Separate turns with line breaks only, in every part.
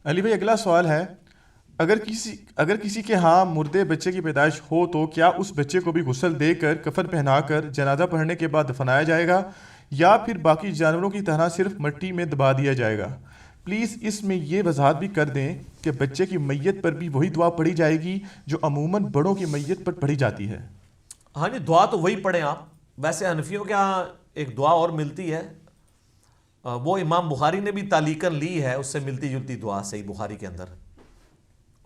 علی بھائی اگلا سوال ہے، اگر کسی کے ہاں مردے بچے کی پیدائش ہو تو کیا اس بچے کو بھی غسل دے کر کفن پہنا کر جنازہ پڑھنے کے بعد دفنایا جائے گا، یا پھر باقی جانوروں کی طرح صرف مٹی میں دبا دیا جائے گا؟ پلیز اس میں یہ وضاحت بھی کر دیں کہ بچے کی میت پر بھی وہی دعا پڑھی جائے گی جو عموماً بڑوں کی میت پر پڑھی جاتی ہے؟
ہاں جی، دعا تو وہی پڑھیں آپ. ویسے حنفیوں کے ہاں ایک دعا اور ملتی ہے، وہ امام بخاری نے بھی تعلیقاً لی ہے، اس سے ملتی جلتی دعا صحیح بخاری کے اندر،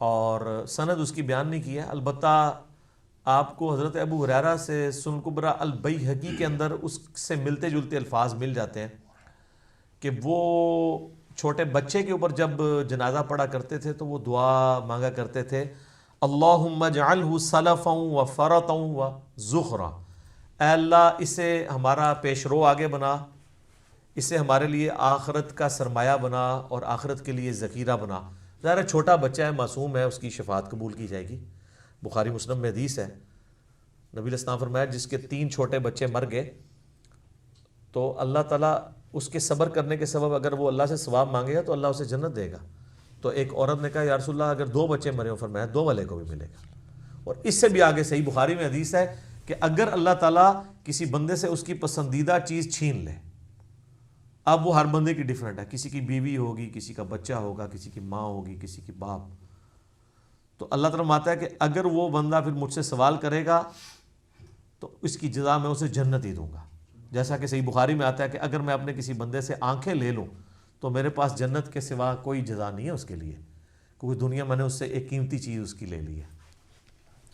اور سند اس کی بیان نہیں کی ہے. البتہ آپ کو حضرت ابو ہریرہ سے سنن کبریٰ البیہقی کے اندر اس سے ملتے جلتے الفاظ مل جاتے ہیں کہ وہ چھوٹے بچے کے اوپر جب جنازہ پڑھا کرتے تھے تو وہ دعا مانگا کرتے تھے، اللہم اجعلہ سلفا و فرطا و ذخرا، اے اللہ اسے ہمارا پیشرو آگے بنا، اسے ہمارے لیے آخرت کا سرمایہ بنا اور آخرت کے لیے ذخیرہ بنا. ظاہر ہے چھوٹا بچہ ہے، معصوم ہے، اس کی شفاعت قبول کی جائے گی. بخاری مسلم میں حدیث ہے، نبی علیہ السلام فرمایا جس کے 3 چھوٹے بچے مر گئے تو اللہ تعالیٰ اس کے صبر کرنے کے سبب اگر وہ اللہ سے ثواب مانگے گا تو اللہ اسے جنت دے گا. تو ایک عورت نے کہا یا رسول اللہ اگر 2 بچے مرے ہوں، فرمایا 2 والے کو بھی ملے گا. اور اس سے بھی آگے صحیح بخاری میں حدیث ہے کہ اگر اللہ تعالیٰ کسی بندے سے اس کی پسندیدہ چیز چھین لے، اب وہ ہر بندے کی ڈیفرنٹ ہے، کسی کی بیوی ہوگی، کسی کا بچہ ہوگا، کسی کی ماں ہوگی، کسی کی باپ، تو اللہ تعالیٰ ماتا ہے کہ اگر وہ بندہ پھر مجھ سے سوال کرے گا تو اس کی جزا میں اسے جنت ہی دوں گا. جیسا کہ صحیح بخاری میں آتا ہے کہ اگر میں اپنے کسی بندے سے آنکھیں لے لوں تو میرے پاس جنت کے سوا کوئی جزا نہیں ہے اس کے لیے، کیونکہ دنیا میں نے اس سے ایک قیمتی چیز اس کی لے لی ہے،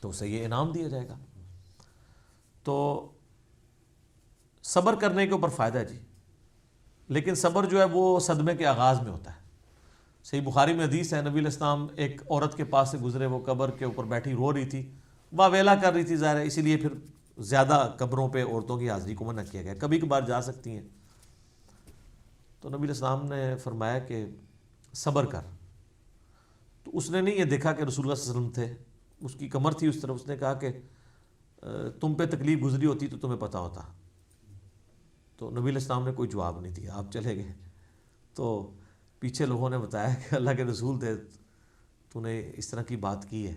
تو اسے یہ انعام دیا جائے گا. تو صبر کرنے کے اوپر فائدہ ہے جی، لیکن صبر جو ہے وہ صدمے کے آغاز میں ہوتا ہے. صحیح بخاری میں حدیث ہے، نبی علیہ السلام ایک عورت کے پاس سے گزرے، وہ قبر کے اوپر بیٹھی رو رہی تھی، واویلا کر رہی تھی، ظاہر ہے اسی لیے پھر زیادہ قبروں پہ عورتوں کی حاضری کو منع کیا گیا، کبھی کبھار جا سکتی ہیں. تو نبی علیہ السلام نے فرمایا کہ صبر کر. تو اس نے نہیں یہ دیکھا کہ رسول اللہ صلی اللہ علیہ وسلم تھے، اس کی کمر تھی اس طرف، اس نے کہا کہ تم پہ تکلیف گزری ہوتی تو تمہیں پتہ ہوتا. تو نبی علیہ السلام نے کوئی جواب نہیں دیا، آپ چلے گئے. تو پیچھے لوگوں نے بتایا کہ اللہ کے رسول تھے، تو نے اس طرح کی بات کی ہے.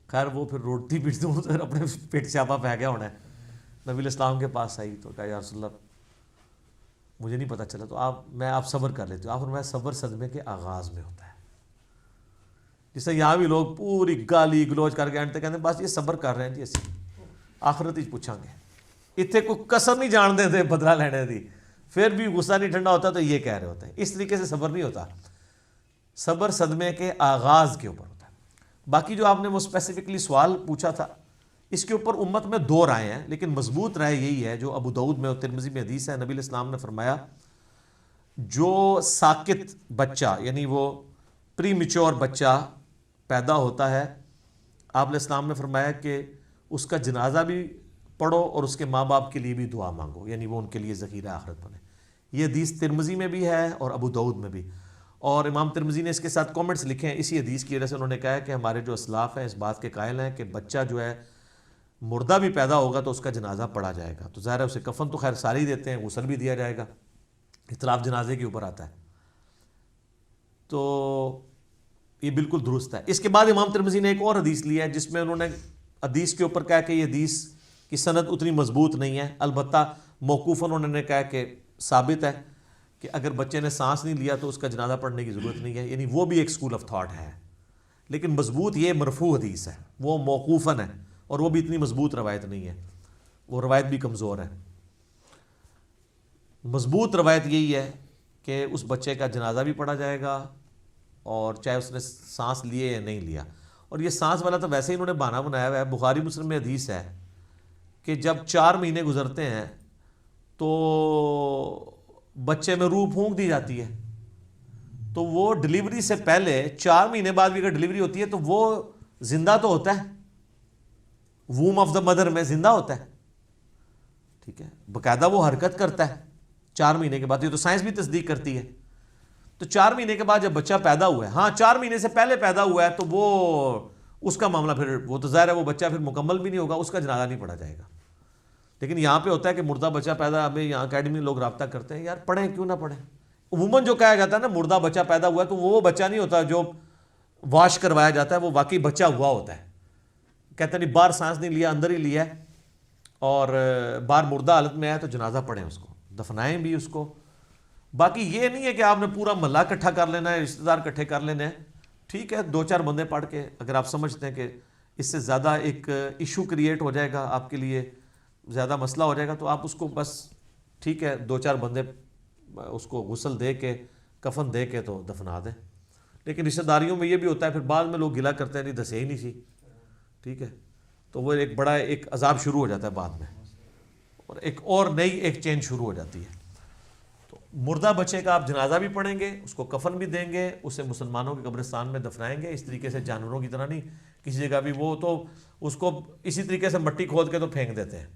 خیر وہ پھر روٹی پیٹتے ہوں اپنے پیٹ سیاپا پہ گیا ہونا ہے. نبی علیہ السلام کے پاس آئی تو کہا یا رسول اللہ مجھے نہیں پتہ چلا، تو آپ صبر کر لیتے ہو. آپ فرمایا صبر صدمے کے آغاز میں ہوتا ہے. جس سے یہاں بھی لوگ پوری گالی گلوچ کر کے انت کہتے ہیں بس یہ صبر کر رہے ہیں جی، اسی آخرت ہی پوچھاں گے، اتنے کوئی کسر نہیں جان دے تھے بدلہ لینے دی، پھر بھی غصہ نہیں ٹھنڈا ہوتا تو یہ کہہ رہے ہوتے ہیں. اس طریقے سے صبر نہیں ہوتا، صبر صدمے کے آغاز کے اوپر ہوتا ہے. باقی جو آپ نے وہ اسپیسیفکلی سوال پوچھا تھا، اس کے اوپر امت میں 2 رائے ہیں، لیکن مضبوط رائے یہی ہے جو ابو داؤد میں اور ترمذی میں حدیث ہے. نبی علیہ السلام نے فرمایا جو ساکت بچہ یعنی وہ پری میچور بچہ پیدا ہوتا ہے، آپ علیہ السلام نے فرمایا کہ اس کا جنازہ بھی پڑھو اور اس کے ماں باپ کے لیے بھی دعا مانگو، یعنی وہ ان کے لیے ذخیرہ آخرت بنے. یہ حدیث ترمذی میں بھی ہے اور ابو داؤد میں بھی، اور امام ترمذی نے اس کے ساتھ کامنٹس لکھے ہیں اسی حدیث کی وجہ سے. انہوں نے کہا ہے کہ ہمارے جو اسلاف ہیں اس بات کے قائل ہیں کہ بچہ جو ہے مردہ بھی پیدا ہوگا تو اس کا جنازہ پڑھا جائے گا. تو ظاہر ہے اسے کفن تو خیر سارے ہی دیتے ہیں، غسل بھی دیا جائے گا، اختلاف جنازے کے اوپر آتا ہے. تو یہ بالکل درست ہے. اس کے بعد امام ترمذی نے ایک اور حدیث لی ہے جس میں انہوں نے حدیث کے اوپر کہا کہ یہ حدیث کی سند اتنی مضبوط نہیں ہے، البتہ موقوفاً انہوں نے کہا کہ ثابت ہے کہ اگر بچے نے سانس نہیں لیا تو اس کا جنازہ پڑھنے کی ضرورت نہیں ہے، یعنی وہ بھی ایک اسکول آف تھاٹ ہے. لیکن مضبوط یہ مرفوع حدیث ہے، وہ موقوفاً ہے اور وہ بھی اتنی مضبوط روایت نہیں ہے، وہ روایت بھی کمزور ہے. مضبوط روایت یہی ہے کہ اس بچے کا جنازہ بھی پڑھا جائے گا اور چاہے اس نے سانس لیے یا نہیں لیا. اور یہ سانس والا تو ویسے ہی انہوں نے بہانہ بنایا ہوا ہے. بخاری مسلم میں حدیث ہے کہ جب 4 مہینے گزرتے ہیں تو بچے میں روح پھونک دی جاتی ہے، تو وہ ڈلیوری سے پہلے 4 مہینے بعد بھی اگر ڈلیوری ہوتی ہے تو وہ زندہ تو ہوتا ہے، ووم آف دا مدر میں زندہ ہوتا ہے، ٹھیک ہے، باقاعدہ وہ حرکت کرتا ہے 4 مہینے کے بعد. یہ تو سائنس بھی تصدیق کرتی ہے. تو 4 مہینے کے بعد جب بچہ پیدا ہوا ہے، ہاں 4 مہینے سے پہلے پیدا ہوا ہے تو وہ اس کا معاملہ پھر وہ تو ظاہر ہے وہ بچہ پھر مکمل بھی نہیں ہوگا، اس کا جنازہ نہیں پڑھا جائے گا. لیکن یہاں پہ ہوتا ہے کہ مردہ بچہ پیدا، ہمیں یہاں اکیڈمی میں لوگ رابطہ کرتے ہیں یار پڑھیں کیوں نہ پڑھیں، عموماً جو کہا جاتا ہے نا مردہ بچہ پیدا ہوا ہے، تو وہ بچہ نہیں ہوتا جو واش کروایا جاتا ہے، وہ واقعی بچہ ہوا ہوتا ہے. کہتے نہیں باہر سانس نہیں لیا، اندر ہی لیا ہے، اور باہر مردہ حالت میں آیا تو جنازہ پڑھیں، اس کو دفنائیں بھی اس کو. باقی یہ نہیں ہے کہ آپ نے پورا محلہ اکٹھا کر لینا ہے، رشتہ دار اکٹھے کر لینے ہیں. ٹھیک ہے 2-4 بندے پڑھ کے اگر آپ سمجھتے ہیں کہ اس سے زیادہ ایک ایشو کریٹ ہو جائے گا، آپ کے لیے زیادہ مسئلہ ہو جائے گا، تو آپ اس کو بس ٹھیک ہے 2-4 بندے اس کو غسل دے کے کفن دے کے تو دفنا دیں. لیکن رشتہ داریوں میں یہ بھی ہوتا ہے، پھر بعد میں لوگ گلا کرتے ہیں نہیں دسے ہی نہیں سی. ٹھیک ہے، تو وہ ایک بڑا ایک عذاب شروع ہو جاتا ہے بعد میں، اور ایک اور نئی ایک چین شروع ہو جاتی ہے. تو مردہ بچے کا آپ جنازہ بھی پڑھیں گے، اس کو کفن بھی دیں گے، اسے مسلمانوں کے قبرستان میں دفنائیں گے. اس طریقے سے جانوروں کی طرح نہیں کسی جگہ بھی، وہ تو اس کو اسی طریقے سے مٹی کھود کے تو پھینک دیتے ہیں،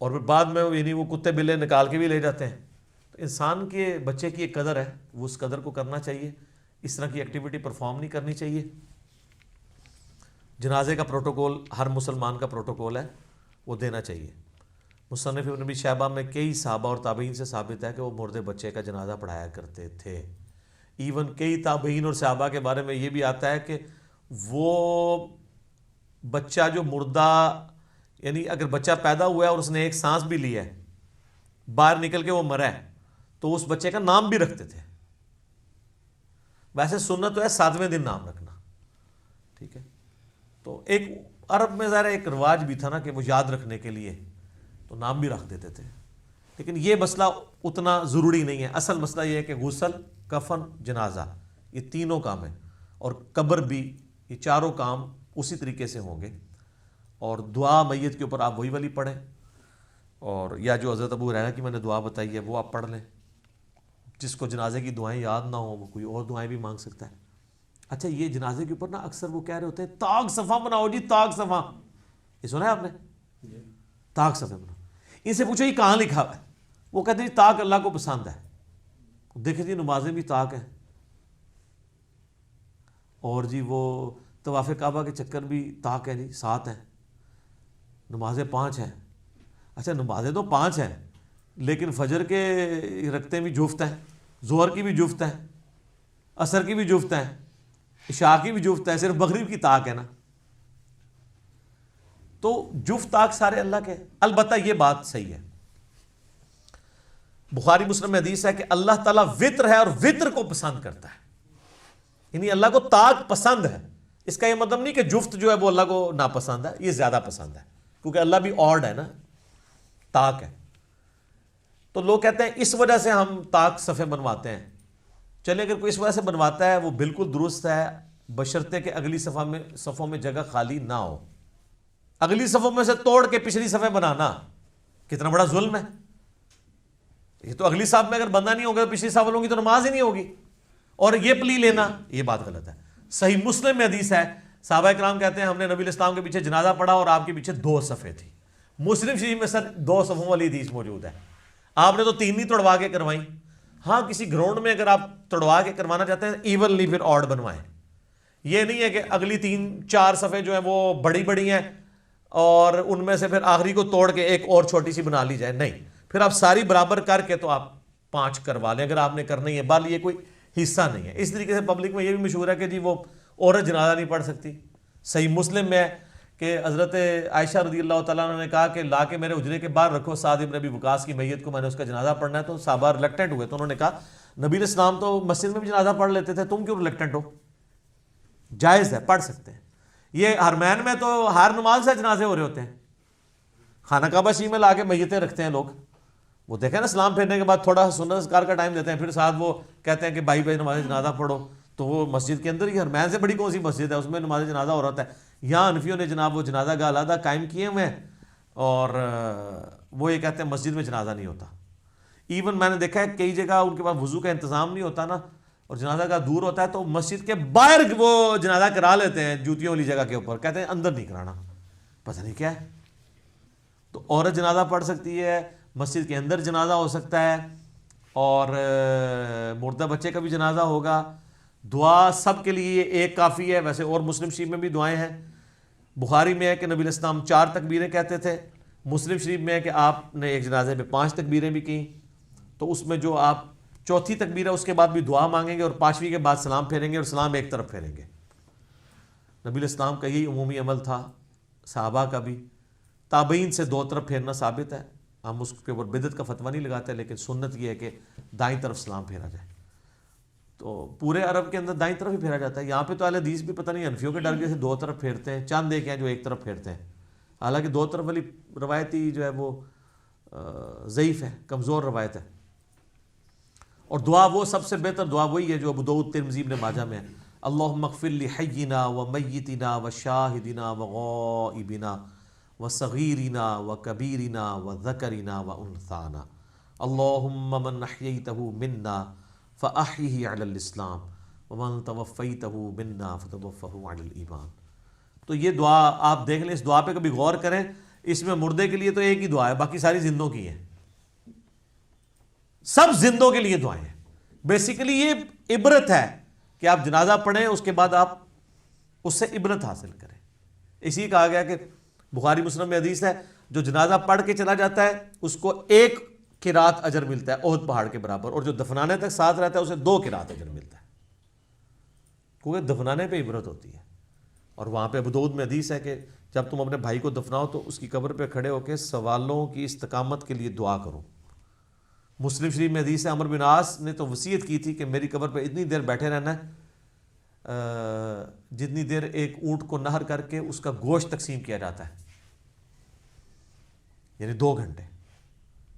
اور پھر بعد میں یعنی وہ کتے بلے نکال کے بھی لے جاتے ہیں. تو انسان کے بچے کی ایک قدر ہے، وہ اس قدر کو کرنا چاہیے، اس طرح کی ایکٹیویٹی پرفارم نہیں کرنی چاہیے. جنازے کا پروٹوکول ہر مسلمان کا پروٹوکول ہے، وہ دینا چاہیے. مصنف ابن ابی شیبہ میں کئی صحابہ اور تابعین سے ثابت ہے کہ وہ مردے بچے کا جنازہ پڑھایا کرتے تھے. ایون کئی تابعین اور صحابہ کے بارے میں یہ بھی آتا ہے کہ وہ بچہ جو مردہ، یعنی اگر بچہ پیدا ہوا ہے اور اس نے ایک سانس بھی لی ہے، باہر نکل کے وہ مرا ہے، تو اس بچے کا نام بھی رکھتے تھے. ویسے سنت تو ہے 7ویں دن نام رکھنا. ٹھیک ہے، تو ایک عرب میں ظاہر ایک رواج بھی تھا نا کہ وہ یاد رکھنے کے لیے تو نام بھی رکھ دیتے تھے. لیکن یہ مسئلہ اتنا ضروری نہیں ہے. اصل مسئلہ یہ ہے کہ غسل، کفن، جنازہ یہ تینوں کام ہیں، اور قبر بھی، یہ چاروں کام اسی طریقے سے ہوں گے. اور دعا میت کے اوپر آپ وہی والی پڑھیں، اور یا جو حضرت ابو ہریرہ کی میں نے دعا بتائی ہے وہ آپ پڑھ لیں. جس کو جنازے کی دعائیں یاد نہ ہوں وہ کوئی اور دعائیں بھی مانگ سکتا ہے. اچھا یہ جنازے کے اوپر نا اکثر وہ کہہ رہے ہوتے ہیں طاق صفا بناؤ جی، طاق صفا، یہ سنا ہے آپ نے؟ طاق صفا بناؤ. ان سے پوچھو یہ کہاں لکھا ہوا ہے؟ وہ کہتے ہیں جی طاق اللہ کو پسند ہے. دیکھیں جی نمازیں بھی طاق ہیں، اور جی وہ طواف کعبہ کے چکر بھی طاق ہے جی، 7 ہیں، نمازیں 5 ہیں. اچھا نمازیں تو 5 ہیں، لیکن فجر کے رکعتیں بھی جفت ہیں، ظہر کی بھی جفت ہیں، عصر کی بھی جفت ہیں، عشاء کی بھی جفت ہے، صرف مغرب کی طاق ہے نا. تو جفت طاق سارے اللہ کے. البتہ یہ بات صحیح ہے، بخاری مسلم میں حدیث ہے کہ اللہ تعالیٰ وطر ہے اور وطر کو پسند کرتا ہے. یعنی اللہ کو طاق پسند ہے. اس کا یہ مطلب نہیں کہ جفت جو ہے وہ اللہ کو ناپسند ہے، یہ زیادہ پسند ہے، کیونکہ اللہ بھی آڈ ہے نا، طاق ہے. تو لوگ کہتے ہیں اس وجہ سے ہم طاق صفے بنواتے ہیں. چلے اگر کوئی اس وجہ سے بنواتا ہے وہ بالکل درست ہے، بشرطے کہ اگلی صفوں میں جگہ خالی نہ ہو. اگلی صفوں میں سے توڑ کے پچھلی صفیں بنانا کتنا بڑا ظلم ہے. یہ تو اگلی صف میں اگر بندہ نہیں ہوگا تو پچھلی صف والوں کی تو نماز ہی نہیں ہوگی. اور یہ پلی لینا یہ بات غلط ہے. صحیح مسلم میں حدیث ہے، صحابہ کرام کہتے ہیں ہم نے نبی اسلام کے پیچھے جنازہ پڑھا اور آپ کے پیچھے 2 صفیں تھی. مسلم شریف میں سر 2 صفوں والی حدیث موجود ہے. آپ نے تو 3 نہیں توڑوا کے کروائیں. ہاں کسی گراؤنڈ میں اگر آپ توڑوا کے کروانا چاہتے ہیں ایونلی پھر آڈ بنوائیں. یہ نہیں ہے کہ اگلی 3-4 صفیں جو ہیں وہ بڑی بڑی ہیں اور ان میں سے پھر آخری کو توڑ کے ایک اور چھوٹی سی بنا لی جائے. نہیں، پھر آپ ساری برابر کر کے تو آپ 5 کروا لیں اگر آپ نے کرنا ہی ہے. بال یہ کوئی حصہ نہیں ہے. اس طریقے سے پبلک میں یہ بھی مشہور ہے کہ جی وہ عورت جنازہ نہیں پڑھ سکتی. صحیح مسلم میں ہے کہ حضرت عائشہ رضی اللہ تعالیٰ عنہ نے کہا کہ لا کے میرے حجرے کے باہر رکھو سعد بن ابی وقاص کی میت کو، میں نے اس کا جنازہ پڑھنا ہے. تو صحابہ ریلیکٹنٹ ہوئے، تو انہوں نے کہا نبی علیہ السلام تو مسجد میں بھی جنازہ پڑھ لیتے تھے، تم کیوں ریلیکٹنٹ ہو؟ جائز ہے، پڑھ سکتے ہیں. یہ حرمین میں تو ہر نماز سے جنازے ہو رہے ہوتے ہیں. خانہ کعبہ شریف میں لا کے میتیں رکھتے ہیں لوگ. وہ دیکھیں نا اسلام پھیرنے کے بعد تھوڑا سنت اذکار کا ٹائم دیتے ہیں، پھر ساتھ وہ کہتے ہیں کہ بھائی نماز جنازہ پڑھو. تو وہ مسجد کے اندر ہی، حرمین سے بڑی کون سی مسجد ہے، اس میں نماز جنازہ ہو رہا ہے. یہاں حنفیوں نے جناب وہ جنازہ گاہ علیحدہ قائم کیے ہوئے ہیں، اور وہ یہ کہتے ہیں مسجد میں جنازہ نہیں ہوتا. ایون میں نے دیکھا ہے کئی جگہ ان کے پاس وضو کا انتظام نہیں ہوتا نا، اور جنازہ گاہ دور ہوتا ہے، تو مسجد کے باہر وہ جنازہ کرا لیتے ہیں جوتیوں والی جگہ کے اوپر، کہتے ہیں اندر نہیں کرانا. پتہ نہیں کیا ہے. تو عورت جنازہ پڑھ سکتی ہے، مسجد کے اندر جنازہ ہو سکتا ہے، اور مردہ بچے کا بھی جنازہ ہوگا. دعا سب کے لیے ایک کافی ہے. ویسے اور مسلم شریف میں بھی دعائیں ہیں. بخاری میں ہے کہ نبی علیہ السلام 4 تکبیریں کہتے تھے. مسلم شریف میں ہے کہ آپ نے ایک جنازے میں 5 تکبیریں بھی کیں. تو اس میں جو آپ چوتھی تکبیر ہے اس کے بعد بھی دعا مانگیں گے، اور پانچویں کے بعد سلام پھیریں گے، اور سلام ایک طرف پھیریں گے۔ نبی علیہ السلام کا یہی عمومی عمل تھا، صحابہ کا بھی۔ تابعین سے دو طرف پھیرنا ثابت ہے، ہم اس کے اوپر بدعت کا فتویٰ نہیں لگاتے، لیکن سنت یہ ہے کہ دائیں طرف سلام پھیرا جائے۔ تو پورے عرب کے اندر دائیں طرف ہی پھیرا جاتا ہے۔ یہاں پہ تو اہل حدیث بھی پتہ نہیں حنفیوں کے ڈر کے سے دو طرف پھیرتے ہیں، چند ایک ہیں جو ایک طرف پھیرتے ہیں، حالانکہ دو طرف والی روایتی جو ہے وہ ضعیف ہے، کمزور روایت ہے۔ اور دعا وہ سب سے بہتر دعا وہی ہے جو ابو داؤد، ترمذی، ابن ماجہ میں ہے، اللہم اغفر لحینا و میتنا و شاہدنا و غائبنا و صغیرنا و کبیرنا و ذکرنا و انثانا اللہم من احییتہ منا فاحیہ علی الاسلام ومن توفیتہ منا فتوفہ علی الایمان۔ تو یہ دعا آپ دیکھ لیں، اس دعا پہ کبھی غور کریں، اس میں مردے کے لیے تو ایک ہی دعا ہے، باقی ساری زندوں کی ہیں، سب زندوں کے لیے دعائیں ہیں۔ بیسیکلی یہ عبرت ہے کہ آپ جنازہ پڑھیں، اس کے بعد آپ اس سے عبرت حاصل کریں۔ اسی کہا گیا کہ بخاری مسلم میں حدیث ہے، جو جنازہ پڑھ کے چلا جاتا ہے اس کو ایک قرات اجر ملتا ہے احد پہاڑ کے برابر، اور جو دفنانے تک ساتھ رہتا ہے اسے 2 قرات اجر ملتا ہے، کیونکہ دفنانے پہ عبرت ہوتی ہے۔ اور وہاں پہ ابو داؤد میں حدیث ہے کہ جب تم اپنے بھائی کو دفناؤ تو اس کی قبر پہ کھڑے ہو کے سوالوں کی استقامت کے لیے دعا کرو۔ مسلم شریف میں حدیث ہے، عمرو بن عاص نے تو وصیت کی تھی کہ میری قبر پہ اتنی دیر بیٹھے رہنا ہے جتنی دیر ایک اونٹ کو نہر کر کے اس کا گوشت تقسیم کیا جاتا ہے، یعنی 2 گھنٹے،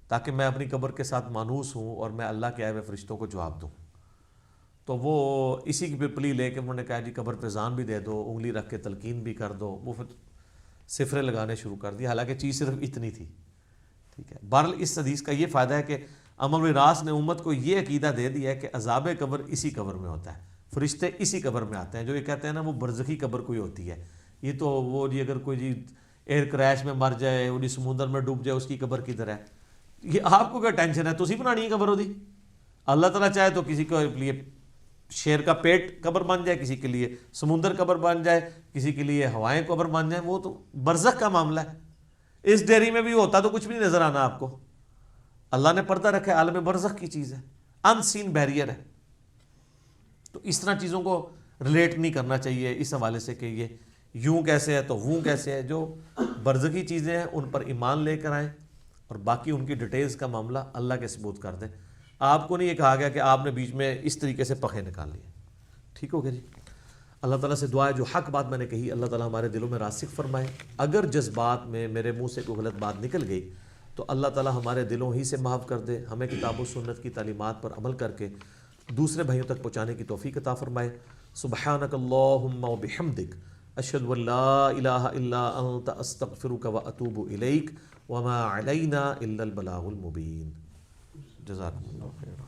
تاکہ میں اپنی قبر کے ساتھ مانوس ہوں اور میں اللہ کے آئے ہوئے فرشتوں کو جواب دوں۔ تو وہ اسی کی پلی لے کے انہوں نے کہا جی قبر پہ اذان بھی دے دو، انگلی رکھ کے تلقین بھی کر دو، وہ پھر صفرے لگانے شروع کر دی، حالانکہ چیز صرف اتنی تھی۔ ٹھیک ہے، بہرحال اس حدیث کا یہ فائدہ ہے کہ عمرو بن عاص نے امت کو یہ عقیدہ دے دیا ہے کہ عذاب قبر اسی قبر میں ہوتا ہے، فرشتے اسی قبر میں آتے ہیں۔ جو یہ کہتے ہیں نا وہ برزخی قبر کوئی ہوتی ہے، یہ تو وہ جی اگر کوئی جی ایئر کریش میں مر جائے، وہ سمندر میں ڈوب جائے، اس کی قبر کدھر ہے، یہ آپ کو کیا ٹینشن ہے، تسی بنانی ہے قبر ہوتی۔ اللہ تعالیٰ چاہے تو کسی کے لیے شیر کا پیٹ قبر بن جائے، کسی کے لیے سمندر قبر بن جائے، کسی کے لیے ہوائیں قبر بن جائیں، وہ تو برزخ کا معاملہ ہے۔ اس ڈیری میں بھی ہوتا تو کچھ بھی نہیں نظر آنا آپ کو، اللہ نے پردہ رکھا ہے، عالم برزخ کی چیز ہے، ان سین بیریئر ہے۔ تو اس طرح چیزوں کو ریلیٹ نہیں کرنا چاہیے اس حوالے سے کہ یہ یوں کیسے ہے تو ووں کیسے ہے۔ جو برزخی چیزیں ہیں ان پر ایمان لے کر آئیں، اور باقی ان کی ڈیٹیلز کا معاملہ اللہ کے ثبوت کر دیں۔ آپ کو نہیں یہ کہا گیا کہ آپ نے بیچ میں اس طریقے سے پخے نکال لیے۔ ٹھیک ہو گیا جی۔ اللہ تعالیٰ سے دعا ہے جو حق بات میں نے کہی اللہ تعالیٰ ہمارے دلوں میں راسخ فرمائے۔ اگر جذبات میں میرے منہ سے کوئی غلط بات نکل گئی تو اللہ تعالیٰ ہمارے دلوں ہی سے معاف کر دے، ہمیں کتاب و سنت کی تعلیمات پر عمل کر کے دوسرے بھائیوں تک پہنچانے کی توفیق عطا فرمائے۔ سبحانک اللہم و بحمدک، اشہد ان لا الہ الا انت، استغفرک و اتوب الیک، وما علینا الا البلاغ المبین۔ جزاکم اللہ خیرا۔